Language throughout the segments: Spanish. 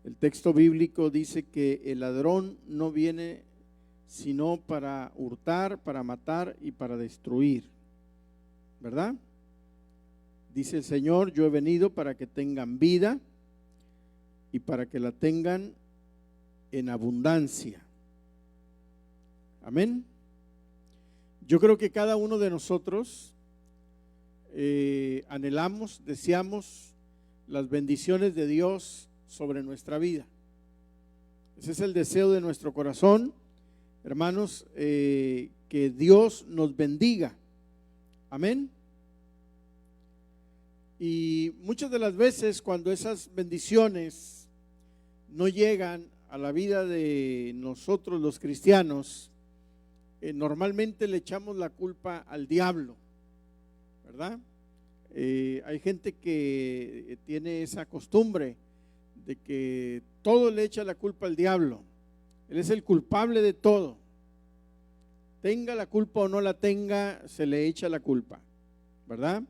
El texto bíblico dice que el ladrón no viene sino para hurtar, para matar y para destruir, ¿verdad? Dice el Señor: yo he venido para que tengan vida y para que la tengan en abundancia. Amén. Yo creo que cada uno de nosotros anhelamos, deseamos las bendiciones de Dios sobre nuestra vida. Ese es el deseo de nuestro corazón, hermanos, que Dios nos bendiga. Amén. Y muchas de las veces cuando esas bendiciones no llegan a la vida de nosotros los cristianos, normalmente le echamos la culpa al diablo, ¿verdad? Hay gente que tiene esa costumbre de que todo le echa la culpa al diablo. Él es el culpable de todo. Tenga la culpa o no la tenga, se le echa la culpa, ¿verdad?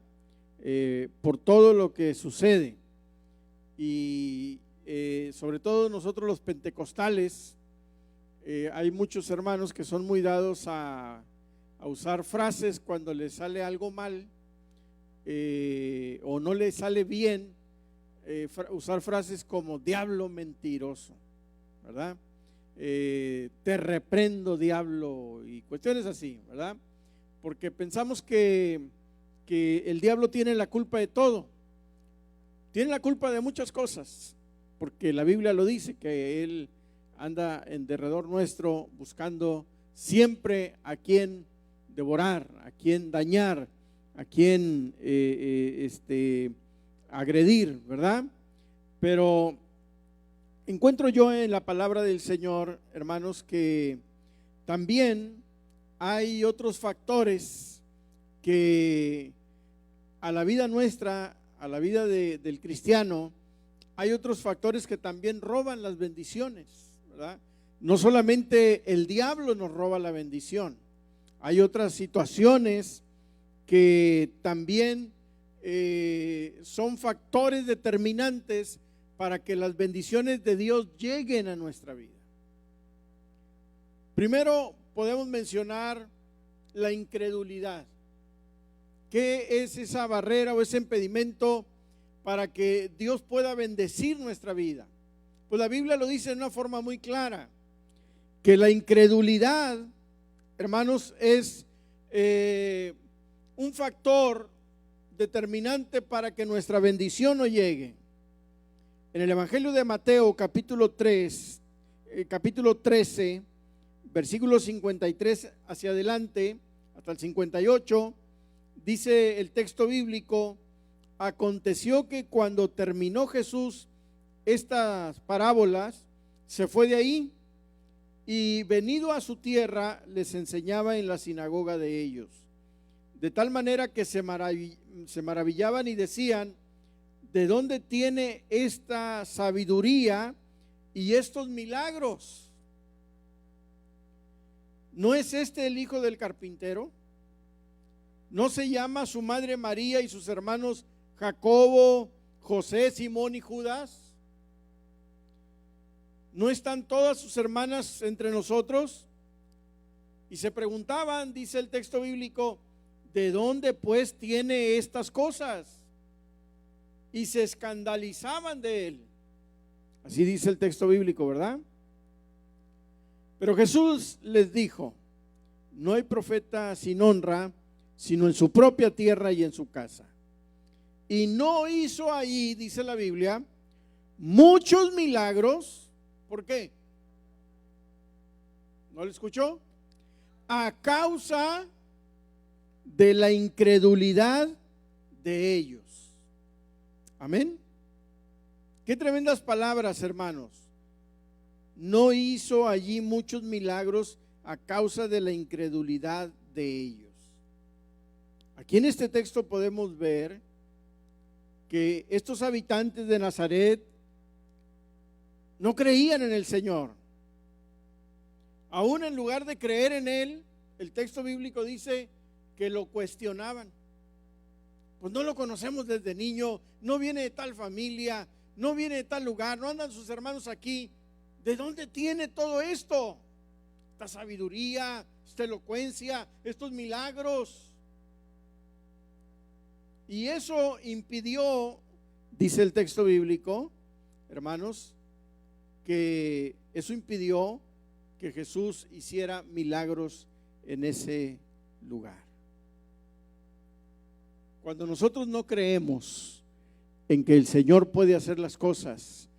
Por todo lo que sucede. Y sobre todo nosotros los pentecostales, hay muchos hermanos que son muy dados a usar frases cuando les sale algo mal o no les sale bien, usar frases como diablo mentiroso, ¿verdad? Te reprendo, diablo, y cuestiones así, ¿verdad? Porque pensamos que el diablo tiene la culpa de todo. Tiene la culpa de muchas cosas, porque la Biblia lo dice, que él anda en derredor nuestro buscando siempre a quien devorar, a quien dañar, a quien agredir, ¿verdad? Pero encuentro yo en la palabra del Señor, hermanos, que también hay otros factores que a la vida nuestra, a la vida del cristiano, hay otros factores que también roban las bendiciones, ¿verdad? No solamente el diablo nos roba la bendición, hay otras situaciones que también son factores determinantes para que las bendiciones de Dios lleguen a nuestra vida. Primero podemos mencionar la incredulidad. ¿Qué es esa barrera o ese impedimento para que Dios pueda bendecir nuestra vida? Pues la Biblia lo dice de una forma muy clara, que la incredulidad, hermanos, es un factor determinante para que nuestra bendición no llegue. En el Evangelio de Mateo, capítulo 13, versículo 53 hacia adelante, hasta el 58, dice el texto bíblico: aconteció que cuando terminó Jesús estas parábolas, se fue de ahí y venido a su tierra les enseñaba en la sinagoga de ellos, de tal manera que se maravillaban y decían: ¿de dónde tiene esta sabiduría y estos milagros? ¿No es este el hijo del carpintero? ¿No se llama su madre María y sus hermanos Jacobo, José, Simón y Judas? ¿No están todas sus hermanas entre nosotros? Y se preguntaban, dice el texto bíblico, ¿de dónde pues tiene estas cosas? Y se escandalizaban de él. Así dice el texto bíblico, ¿verdad? Pero Jesús les dijo: no hay profeta sin honra, sino en su propia tierra y en su casa. Y no hizo allí, dice la Biblia, muchos milagros. ¿Por qué? ¿No lo escuchó? A causa de la incredulidad de ellos. Amén. Qué tremendas palabras, hermanos. No hizo allí muchos milagros a causa de la incredulidad de ellos. Aquí en este texto podemos ver que estos habitantes de Nazaret no creían en el Señor. Aún en lugar de creer en Él, el texto bíblico dice que lo cuestionaban. Pues no lo conocemos desde niño, no viene de tal familia, no viene de tal lugar, no andan sus hermanos aquí. ¿De dónde tiene todo esto? Esta sabiduría, esta elocuencia, estos milagros. Y eso impidió, dice el texto bíblico, hermanos, que eso impidió que Jesús hiciera milagros en ese lugar. Cuando nosotros no creemos en que el Señor puede hacer las cosas,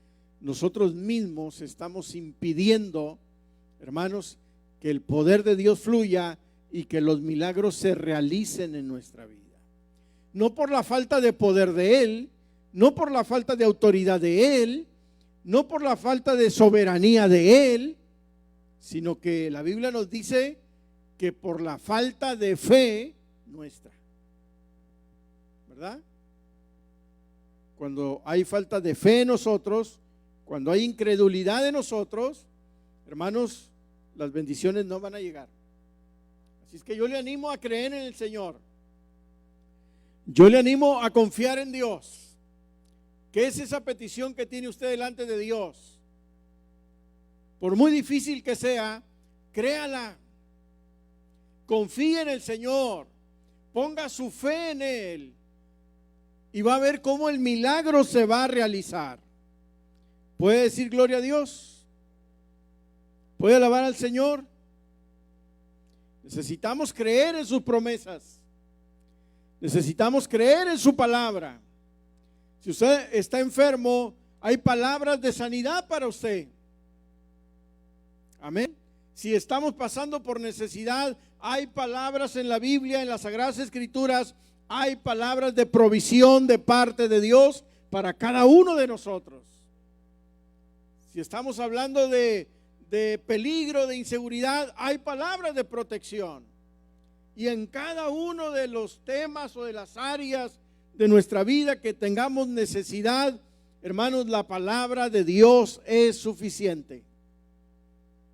nosotros mismos estamos impidiendo, hermanos, que el poder de Dios fluya y que los milagros se realicen en nuestra vida. No por la falta de poder de Él, no por la falta de autoridad de Él, no por la falta de soberanía de Él, sino que la Biblia nos dice que por la falta de fe nuestra, ¿verdad? Cuando hay falta de fe en nosotros, cuando hay incredulidad en nosotros, hermanos, las bendiciones no van a llegar. Así es que yo le animo a creer en el Señor. Yo le animo a confiar en Dios. ¿Qué es esa petición que tiene usted delante de Dios? Por muy difícil que sea, créala. Confíe en el Señor. Ponga su fe en Él. Y va a ver cómo el milagro se va a realizar. ¿Puede decir gloria a Dios? ¿Puede alabar al Señor? Necesitamos creer en sus promesas. Necesitamos creer en su palabra. Si usted está enfermo, hay palabras de sanidad para usted. Amén. Si estamos pasando por necesidad, hay palabras en la Biblia, en las Sagradas Escrituras, hay palabras de provisión de parte de Dios para cada uno de nosotros. Si estamos hablando de peligro, de inseguridad, hay palabras de protección. Y en cada uno de los temas o de las áreas de nuestra vida que tengamos necesidad, hermanos, la palabra de Dios es suficiente.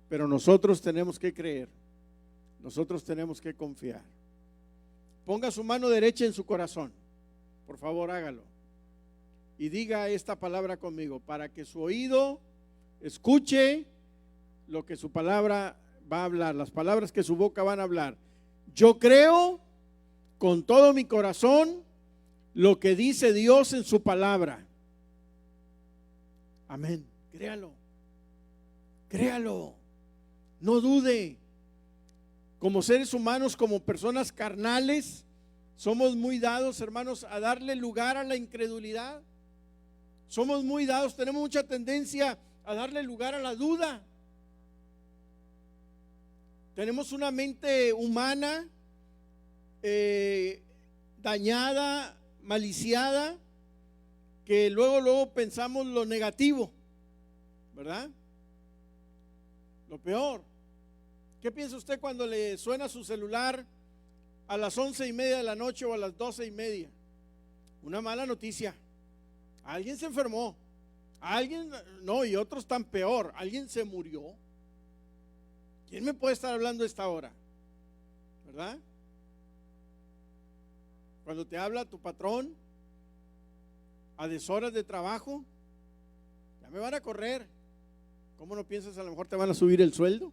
Pero nosotros tenemos que creer, nosotros tenemos que confiar. Ponga su mano derecha en su corazón, por favor hágalo. Y diga esta palabra conmigo, para que su oído escuche lo que su palabra va a hablar, las palabras que su boca van a hablar. Yo creo con todo mi corazón lo que dice Dios en su palabra. Amén. Créalo. Créalo. No dude. Como seres humanos, como personas carnales, somos muy dados, hermanos, a darle lugar a la incredulidad. Somos muy dados, tenemos mucha tendencia a darle lugar a la duda. Tenemos una mente humana dañada, maliciada, que luego pensamos lo negativo, ¿verdad? Lo peor. ¿Qué piensa usted cuando le suena su celular a las 11:30 de la noche o a las 12:30? Una mala noticia. Alguien se enfermó. Alguien, no, y otros tan peor. Alguien se murió. ¿Quién me puede estar hablando a esta hora? ¿Verdad? Cuando te habla tu patrón a deshoras de trabajo, ya me van a correr. ¿Cómo no piensas a lo mejor te van a subir el sueldo?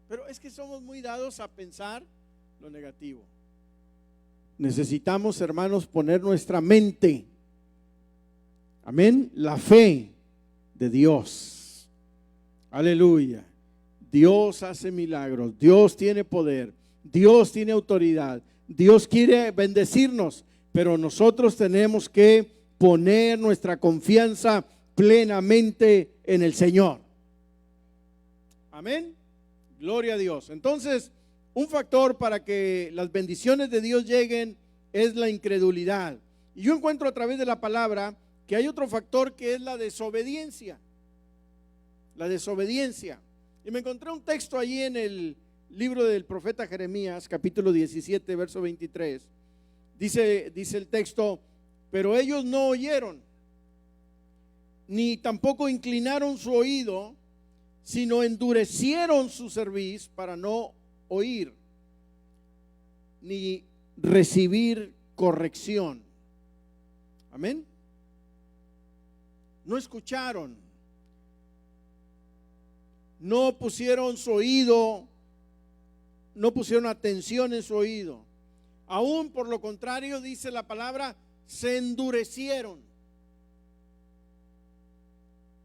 Pero es que somos muy dados a pensar lo negativo. Necesitamos, hermanos, poner nuestra mente, amén, la fe de Dios. Aleluya. Dios hace milagros, Dios tiene poder, Dios tiene autoridad, Dios quiere bendecirnos, pero nosotros tenemos que poner nuestra confianza plenamente en el Señor. Amén. Gloria a Dios. Entonces, un factor para que las bendiciones de Dios lleguen es la incredulidad. Y yo encuentro a través de la palabra que hay otro factor que es la desobediencia. La desobediencia. Y me encontré un texto allí en el libro del profeta Jeremías, capítulo 17, verso 23. Dice el texto: pero ellos no oyeron, ni tampoco inclinaron su oído, sino endurecieron su cerviz para no oír, ni recibir corrección. Amén. no escucharon, no pusieron su oído, no pusieron atención en su oído. Aún por lo contrario, dice la palabra, se endurecieron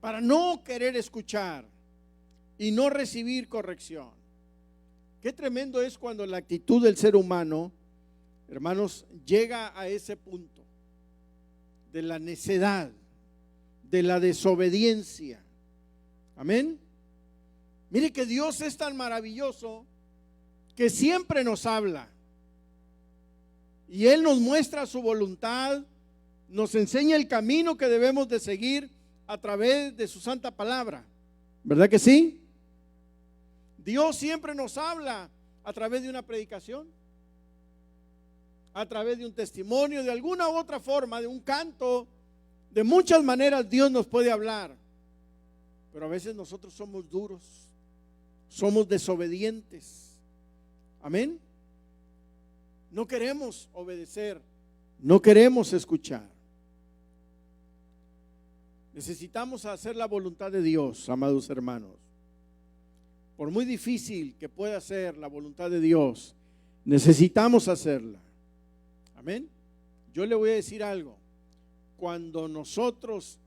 para no querer escuchar y no recibir corrección. Qué tremendo es cuando la actitud del ser humano, hermanos, llega a ese punto de la necedad, de la desobediencia. Amén. Mire que Dios es tan maravilloso que siempre nos habla. Y Él nos muestra su voluntad, nos enseña el camino que debemos de seguir a través de su santa palabra. ¿Verdad que sí? Dios siempre nos habla a través de una predicación, a través de un testimonio, de alguna u otra forma, de un canto. De muchas maneras Dios nos puede hablar, pero a veces nosotros somos duros, somos desobedientes. Amén. No queremos obedecer, no queremos escuchar. Necesitamos hacer la voluntad de Dios, amados hermanos. Por muy difícil que pueda ser la voluntad de Dios, necesitamos hacerla. Amén. Yo le voy a decir algo. Cuando nosotros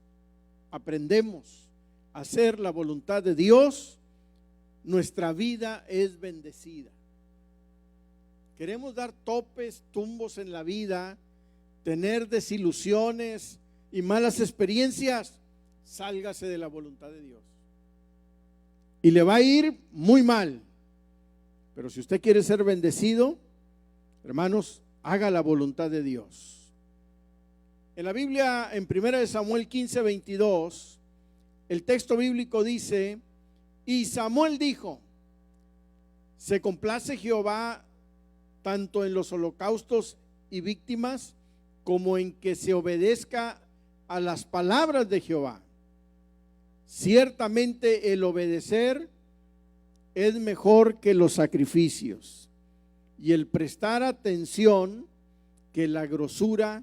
aprendemos a hacer la voluntad de Dios, nuestra vida es bendecida. Queremos dar topes, tumbos en la vida, tener desilusiones y malas experiencias, sálgase de la voluntad de Dios. Y le va a ir muy mal. Pero si usted quiere ser bendecido, hermanos, haga la voluntad de Dios. En la Biblia, en 1 Samuel 15:22, el texto bíblico dice: y Samuel dijo, ¿se complace Jehová tanto en los holocaustos y víctimas como en que se obedezca a las palabras de Jehová? Ciertamente el obedecer es mejor que los sacrificios, y el prestar atención que la grosura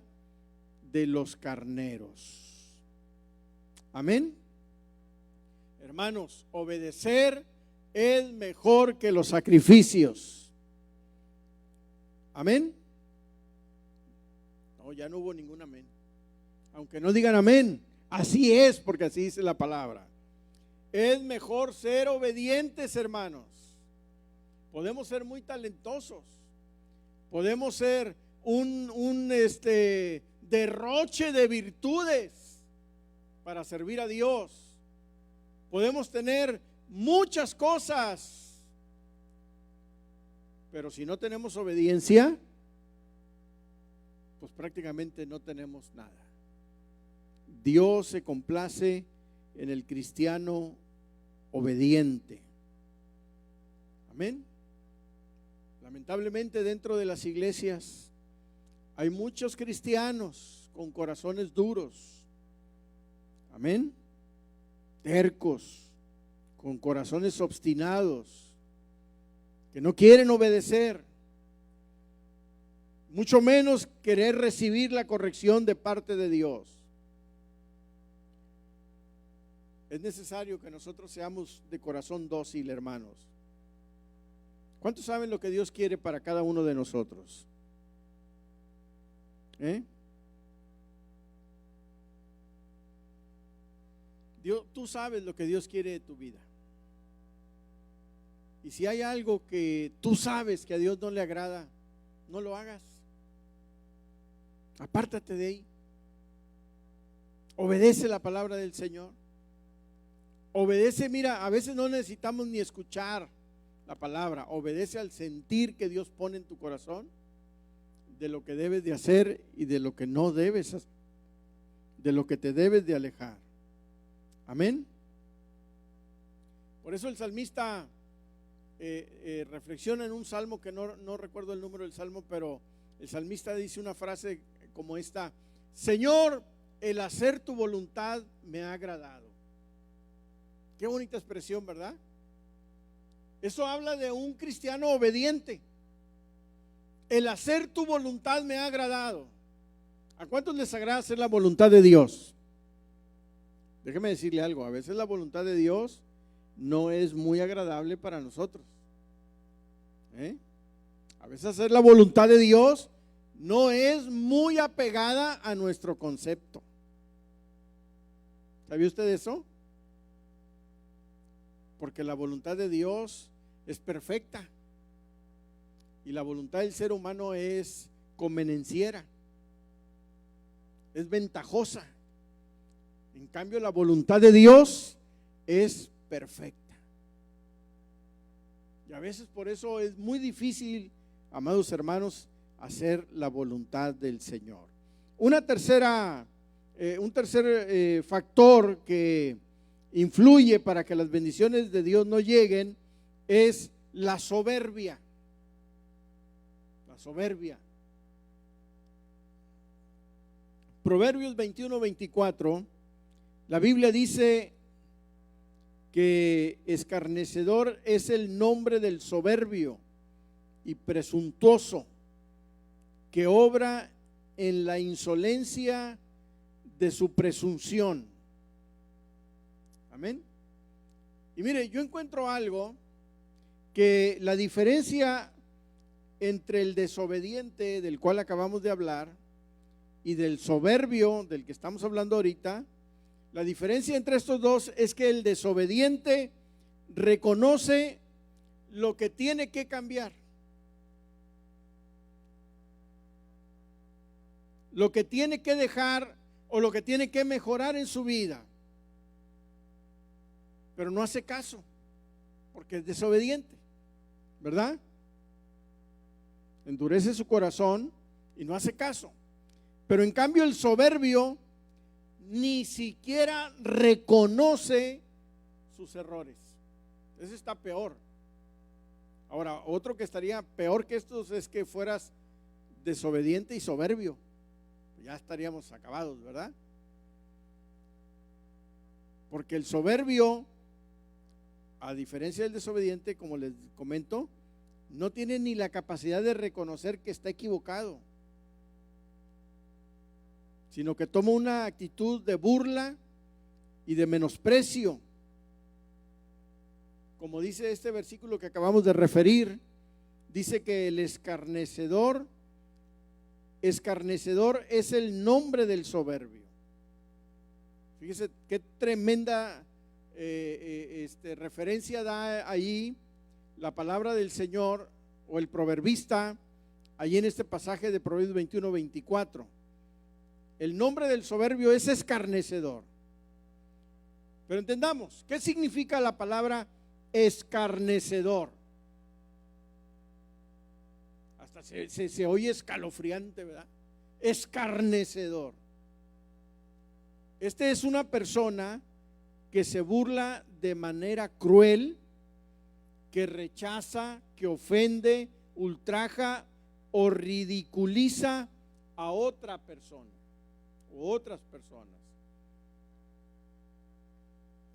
de los carneros. Amén. Hermanos, obedecer es mejor que los sacrificios. Amén. No, ya no hubo ningún amén. Aunque no digan amén, así es, porque así dice la palabra. Es mejor ser obedientes, hermanos. Podemos ser muy talentosos, podemos ser un derroche de virtudes para servir a Dios. Podemos tener muchas cosas, pero si no tenemos obediencia, pues prácticamente no tenemos nada. Dios se complace en el cristiano obediente. Amén. Lamentablemente dentro de las iglesias hay muchos cristianos con corazones duros. Amén. Tercos, con corazones obstinados, que no quieren obedecer, mucho menos querer recibir la corrección de parte de Dios. Es necesario que nosotros seamos de corazón dócil, hermanos. ¿Cuántos saben lo que Dios quiere para cada uno de nosotros? Tú sabes lo que Dios quiere de tu vida. Y si hay algo que tú sabes que a Dios no le agrada, no lo hagas. Apártate de ahí. Obedece la palabra del Señor. Obedece, mira, a veces no necesitamos ni escuchar la palabra. Obedece al sentir que Dios pone en tu corazón de lo que debes de hacer y de lo que no debes hacer, de lo que te debes de alejar. Amén. Por eso el salmista reflexiona en un salmo que no recuerdo el número del salmo, pero el salmista dice una frase como esta: Señor, el hacer tu voluntad me ha agradado. Qué bonita expresión, ¿verdad? Eso habla de un cristiano obediente. El hacer tu voluntad me ha agradado. ¿A cuántos les agrada hacer la voluntad de Dios? Déjeme decirle algo, a veces la voluntad de Dios no es muy agradable para nosotros. A veces hacer la voluntad de Dios no es muy apegada a nuestro concepto. ¿Sabía usted eso? Porque la voluntad de Dios es perfecta y la voluntad del ser humano es convenenciera, es ventajosa. En cambio, la voluntad de Dios es perfecta. Y a veces por eso es muy difícil, amados hermanos, hacer la voluntad del Señor. Un tercer factor que influye para que las bendiciones de Dios no lleguen es la soberbia. La soberbia. Proverbios 21-24, la Biblia dice que escarnecedor es el nombre del soberbio y presuntuoso, que obra en la insolencia de su presunción. Amén. Y mire, yo encuentro algo, que la diferencia entre el desobediente del cual acabamos de hablar y del soberbio del que estamos hablando ahorita, la diferencia entre estos dos es que el desobediente reconoce lo que tiene que cambiar, lo que tiene que dejar o lo que tiene que mejorar en su vida, pero no hace caso porque es desobediente, ¿verdad? Endurece su corazón y no hace caso. Pero en cambio el soberbio ni siquiera reconoce sus errores. Ese está peor. Ahora, otro que estaría peor que estos es que fueras desobediente y soberbio. Ya estaríamos acabados, ¿verdad? Porque el soberbio, a diferencia del desobediente, como les comento, no tiene ni la capacidad de reconocer que está equivocado, sino que toma una actitud de burla y de menosprecio. Como dice este versículo que acabamos de referir, dice que el escarnecedor es el nombre del soberbio. Fíjese qué tremenda referencia da ahí la palabra del Señor o el proverbista, allí en este pasaje de Proverbios 21-24. El nombre del soberbio es escarnecedor. Pero entendamos, ¿qué significa la palabra escarnecedor? Hasta se oye escalofriante, ¿verdad? Escarnecedor. Este es una persona que se burla de manera cruel, que rechaza, que ofende, ultraja o ridiculiza a otra persona o otras personas.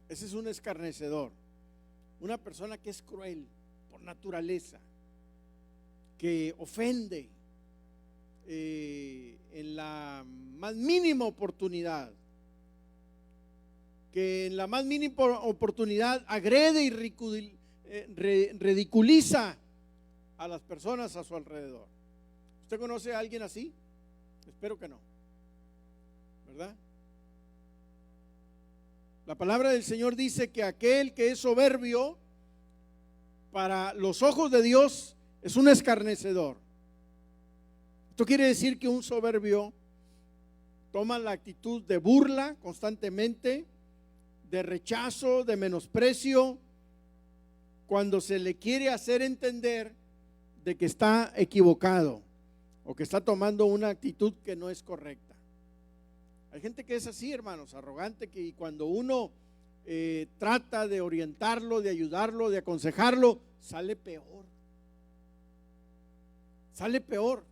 Ese es un escarnecedor, una persona que es cruel por naturaleza, que ofende en la más mínima oportunidad, que en la más mínima oportunidad agrede y ridiculiza a las personas a su alrededor. ¿Usted conoce a alguien así? Espero que no, ¿verdad? La palabra del Señor dice que aquel que es soberbio para los ojos de Dios es un escarnecedor. Esto quiere decir que un soberbio toma la actitud de burla constantemente, de rechazo, de menosprecio, cuando se le quiere hacer entender de que está equivocado o que está tomando una actitud que no es correcta. Hay gente que es así, hermanos, arrogante, que cuando uno trata de orientarlo, de ayudarlo, de aconsejarlo, sale peor. Sale peor,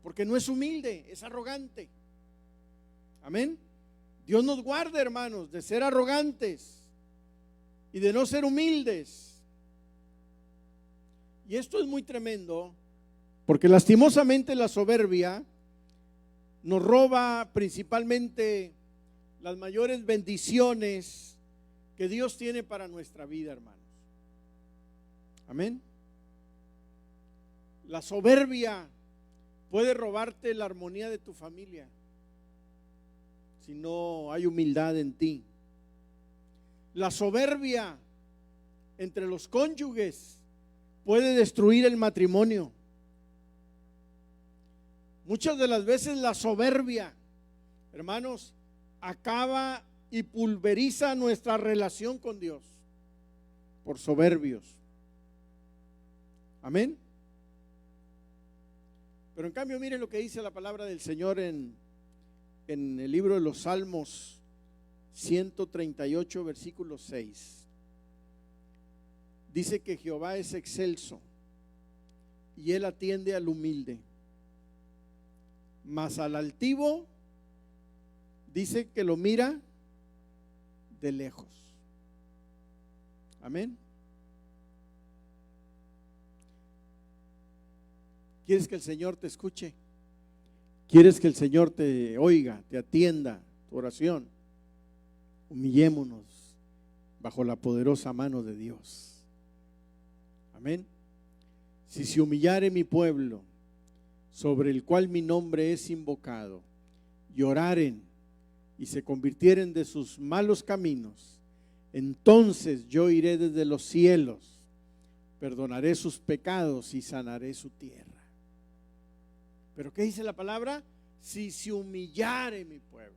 porque no es humilde, es arrogante. Amén. Dios nos guarde, hermanos, de ser arrogantes y de no ser humildes. Y esto es muy tremendo, porque lastimosamente la soberbia nos roba principalmente las mayores bendiciones que Dios tiene para nuestra vida, hermanos. Amén. La soberbia puede robarte la armonía de tu familia si no hay humildad en ti. La soberbia entre los cónyuges puede destruir el matrimonio. Muchas de las veces la soberbia, hermanos, acaba y pulveriza nuestra relación con Dios por soberbios. Amén. Pero en cambio, miren lo que dice la palabra del Señor en el libro de los Salmos 138, versículo 6. Dice que Jehová es excelso y Él atiende al humilde, mas al altivo dice que lo mira de lejos. Amén. ¿Quieres que el Señor te escuche? ¿Quieres que el Señor te oiga, te atienda tu oración? Humillémonos bajo la poderosa mano de Dios. Amén. Si se humillare mi pueblo, sobre el cual mi nombre es invocado, y oraren y se convirtieren de sus malos caminos, entonces yo iré desde los cielos, perdonaré sus pecados y sanaré su tierra. Pero ¿qué dice la palabra? Si se humillare mi pueblo.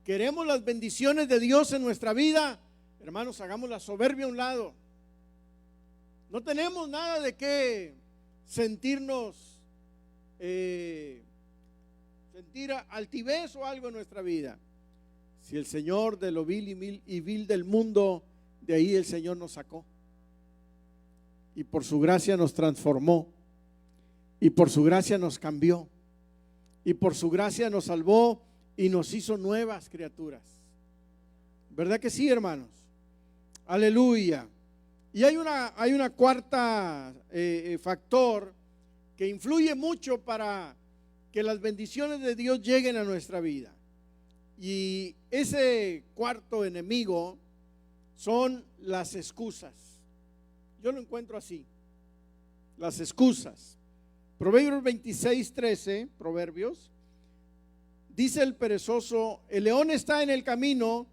Queremos las bendiciones de Dios en nuestra vida, hermanos, hagamos la soberbia a un lado. No tenemos nada de qué sentirnos, sentir altivez o algo en nuestra vida. Si el Señor de lo vil y vil del mundo, de ahí el Señor nos sacó. Y por su gracia nos transformó. Y por su gracia nos cambió. Y por su gracia nos salvó y nos hizo nuevas criaturas. ¿Verdad que sí, hermanos? Aleluya. Y hay una cuarta factor que influye mucho para que las bendiciones de Dios lleguen a nuestra vida. Y ese cuarto enemigo son las excusas. Yo lo encuentro así, las excusas. Proverbios 26:13, Proverbios, dice el perezoso: el león está en el camino,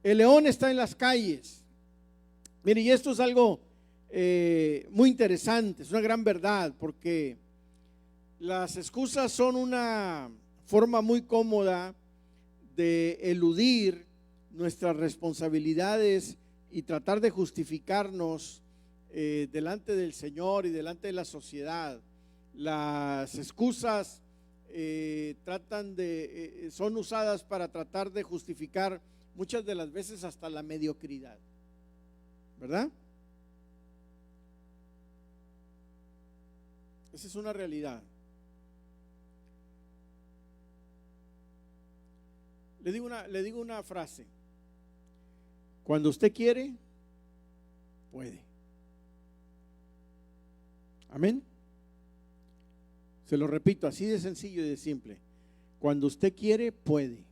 el león está en las calles. Mire, y esto es algo muy interesante, es una gran verdad, porque las excusas son una forma muy cómoda de eludir nuestras responsabilidades y tratar de justificarnos delante del Señor y delante de la sociedad. Las excusas son usadas para tratar de justificar muchas de las veces hasta la mediocridad, ¿verdad? Esa es una realidad. Le digo una frase: cuando usted quiere, puede. Amén. Se lo repito, así de sencillo y de simple. Cuando usted quiere, puede.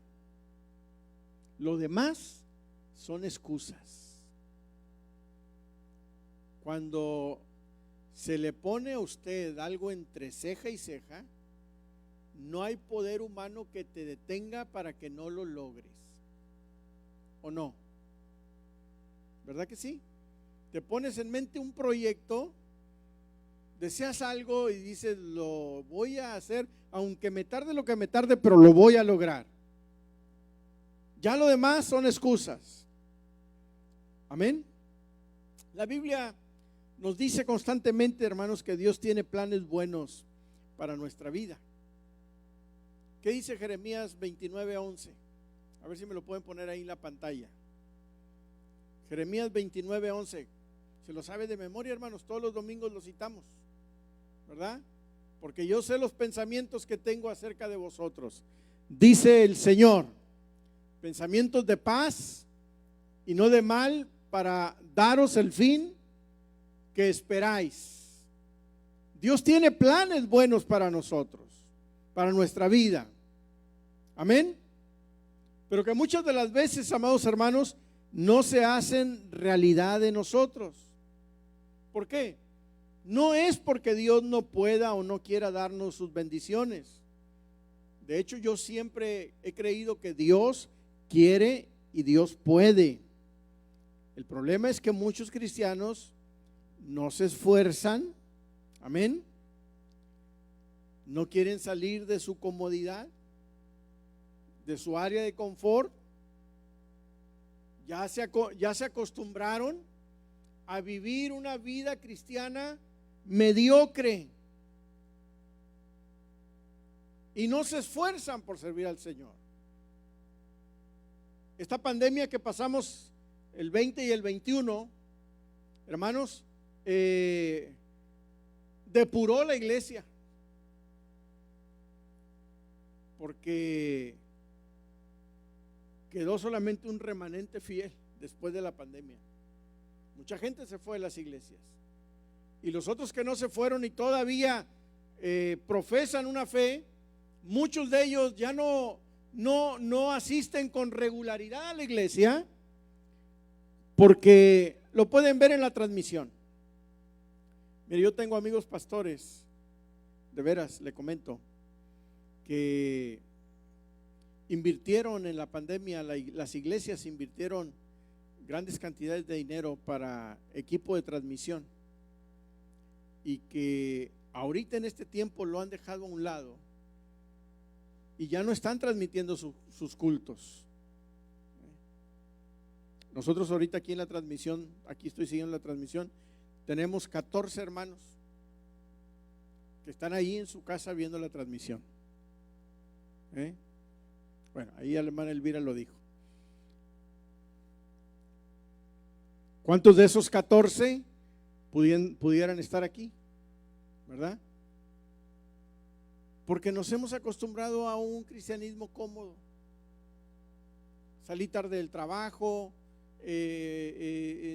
Lo demás son excusas. Cuando se le pone a usted algo entre ceja y ceja, no hay poder humano que te detenga para que no lo logres. ¿O no? ¿Verdad que sí? Te pones en mente un proyecto, deseas algo y dices: lo voy a hacer, aunque me tarde lo que me tarde, pero lo voy a lograr. Ya lo demás son excusas. Amén. La Biblia nos dice constantemente, hermanos, que Dios tiene planes buenos para nuestra vida. ¿Qué dice Jeremías 29:11? A ver si me lo pueden poner ahí en la pantalla. Jeremías 29:11. Se lo sabe de memoria, hermanos, todos los domingos lo citamos, ¿verdad? Porque yo sé los pensamientos que tengo acerca de vosotros. Dice el Señor: pensamientos de paz y no de mal, para daros el fin que esperáis. Dios tiene planes buenos para nosotros, para nuestra vida. Amén. pero que muchas de las veces, amados hermanos, no se hacen realidad de nosotros. ¿Por qué? No es porque Dios no pueda o no quiera darnos sus bendiciones. De hecho, yo siempre he creído que Dios quiere y Dios puede. El problema es que muchos cristianos no se esfuerzan, amén, no quieren salir de su comodidad, de su área de confort, ya se acostumbraron a vivir una vida cristiana mediocre y no se esfuerzan por servir al Señor. Esta pandemia que pasamos el 20 y el 21, hermanos, depuró la iglesia, porque quedó solamente un remanente fiel después de la pandemia. Mucha gente se fue de las iglesias, y los otros que no se fueron y todavía profesan una fe, muchos de ellos ya no asisten con regularidad a la iglesia, porque lo pueden ver en la transmisión. Mire, yo tengo amigos pastores, de veras, le comento, que invirtieron en la pandemia, las iglesias invirtieron grandes cantidades de dinero para equipo de transmisión, y que ahorita en este tiempo lo han dejado a un lado y ya no están transmitiendo sus cultos. Nosotros ahorita aquí en la transmisión, aquí estoy siguiendo la transmisión, tenemos 14 hermanos que están ahí en su casa viendo la transmisión. Bueno, ahí la hermana Elvira lo dijo. ¿Cuántos de esos 14 pudieran estar aquí? ¿Verdad? Porque nos hemos acostumbrado a un cristianismo cómodo. Salí tarde del trabajo,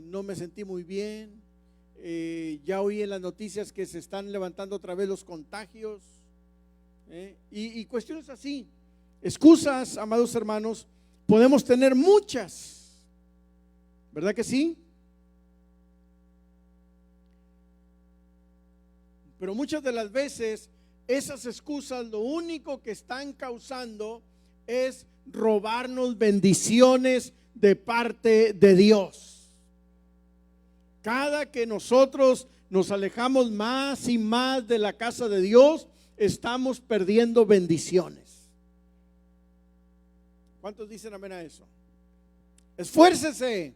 no me sentí muy bien, ya oí en las noticias que se están levantando otra vez los contagios, y cuestiones así. Excusas, amados hermanos, podemos tener muchas, ¿verdad que sí? Pero muchas de las veces esas excusas lo único que están causando es robarnos bendiciones de parte de Dios. Cada que nosotros nos alejamos más y más de la casa de Dios, estamos perdiendo bendiciones. ¿Cuántos dicen amén a eso? Esfuércese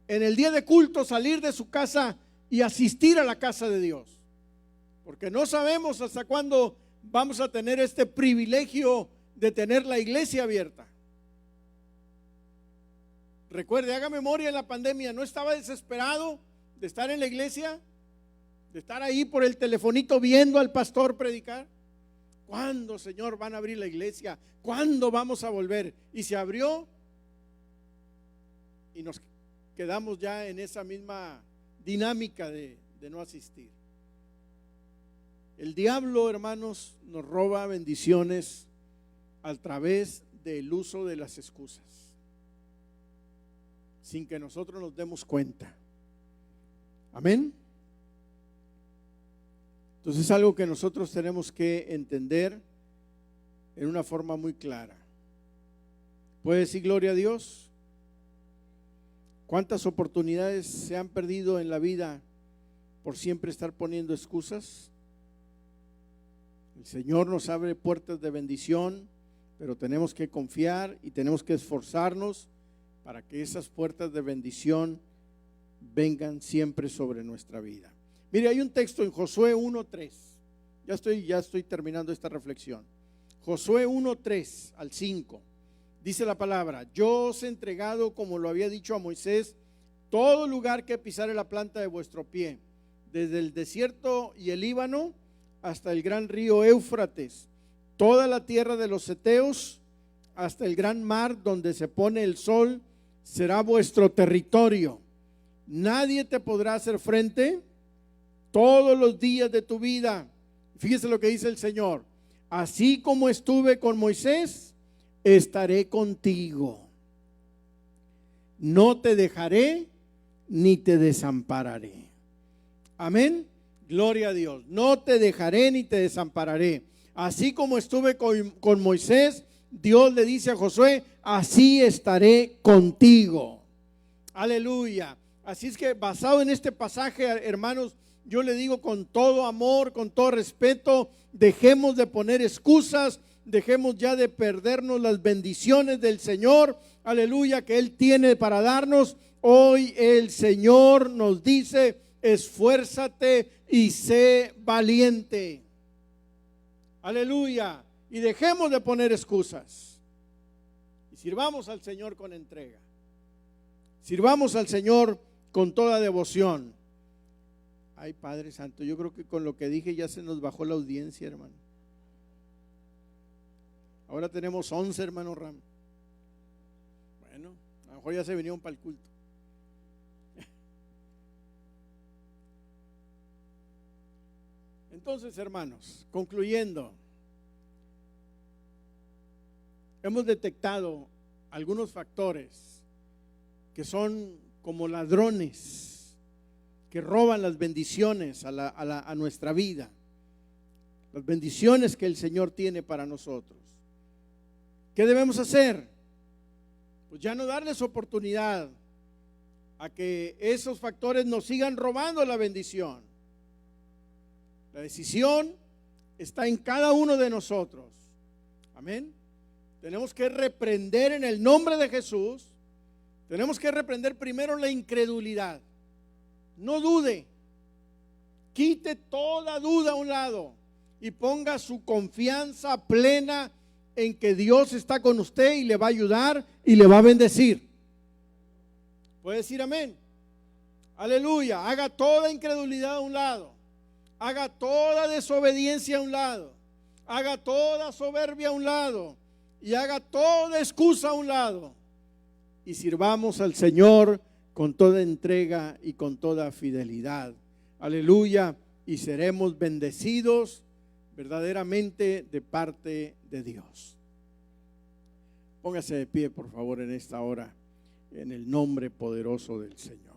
en el día de culto, salir de su casa y asistir a la casa de Dios, porque no sabemos hasta cuándo vamos a tener este privilegio de tener la iglesia abierta. Recuerde, haga memoria, en la pandemia no estaba desesperado de estar en la iglesia, de estar ahí por el telefonito viendo al pastor predicar. ¿Cuándo, Señor, van a abrir la iglesia? ¿Cuándo vamos a volver? Y se abrió y nos quedamos ya en esa misma dinámica de no asistir. El diablo, hermanos, nos roba bendiciones a través del uso de las excusas, sin que nosotros nos demos cuenta. Amén. Entonces es algo que nosotros tenemos que entender en una forma muy clara. ¿Puede decir gloria a Dios? ¿Cuántas oportunidades se han perdido en la vida por siempre estar poniendo excusas? El Señor nos abre puertas de bendición, pero tenemos que confiar y tenemos que esforzarnos para que esas puertas de bendición vengan siempre sobre nuestra vida. Mire, hay un texto en Josué 1:3. Ya estoy terminando esta reflexión. Josué 1:3 al 5. Dice la palabra: yo os he entregado, como lo había dicho a Moisés, todo lugar que pisare la planta de vuestro pie, desde el desierto y el Líbano hasta el gran río Éufrates, toda la tierra de los heteos hasta el gran mar donde se pone el sol, será vuestro territorio. Nadie te podrá hacer frente todos los días de tu vida. Fíjese lo que dice el Señor: así como estuve con Moisés, estaré contigo. No te dejaré ni te desampararé. Amén. Gloria a Dios. No te dejaré ni te desampararé. Así como estuve con Moisés, Dios le dice a Josué, así estaré contigo. Aleluya. Así es que basado en este pasaje, hermanos, yo le digo con todo amor, con todo respeto, dejemos de poner excusas, dejemos ya de perdernos las bendiciones del Señor, aleluya, que Él tiene para darnos. Hoy el Señor nos dice, esfuérzate y sé valiente. Aleluya. Y dejemos de poner excusas. Y sirvamos al Señor con entrega. Sirvamos al Señor con toda devoción. Ay, Padre Santo, yo creo que con lo que dije ya se nos bajó la audiencia, hermano. Ahora tenemos 11, hermano Ram. Bueno, a lo mejor ya se vinieron para el culto. Entonces, hermanos, concluyendo, hemos detectado algunos factores que son como ladrones que roban las bendiciones a nuestra vida, las bendiciones que el Señor tiene para nosotros. ¿Qué debemos hacer? Pues ya no darles oportunidad a que esos factores nos sigan robando la bendición. La decisión está en cada uno de nosotros. Amén. Tenemos que reprender en el nombre de Jesús. Tenemos que reprender primero la incredulidad. No dude. Quite toda duda a un lado y ponga su confianza plena en que Dios está con usted y le va a ayudar y le va a bendecir. ¿Puede decir amén? Aleluya. Haga toda incredulidad a un lado. Haga toda desobediencia a un lado. Haga toda soberbia a un lado. Y haga toda excusa a un lado. Y sirvamos al Señor con toda entrega y con toda fidelidad. Aleluya. Y seremos bendecidos verdaderamente de parte de Dios. Póngase de pie, por favor, en esta hora, en el nombre poderoso del Señor.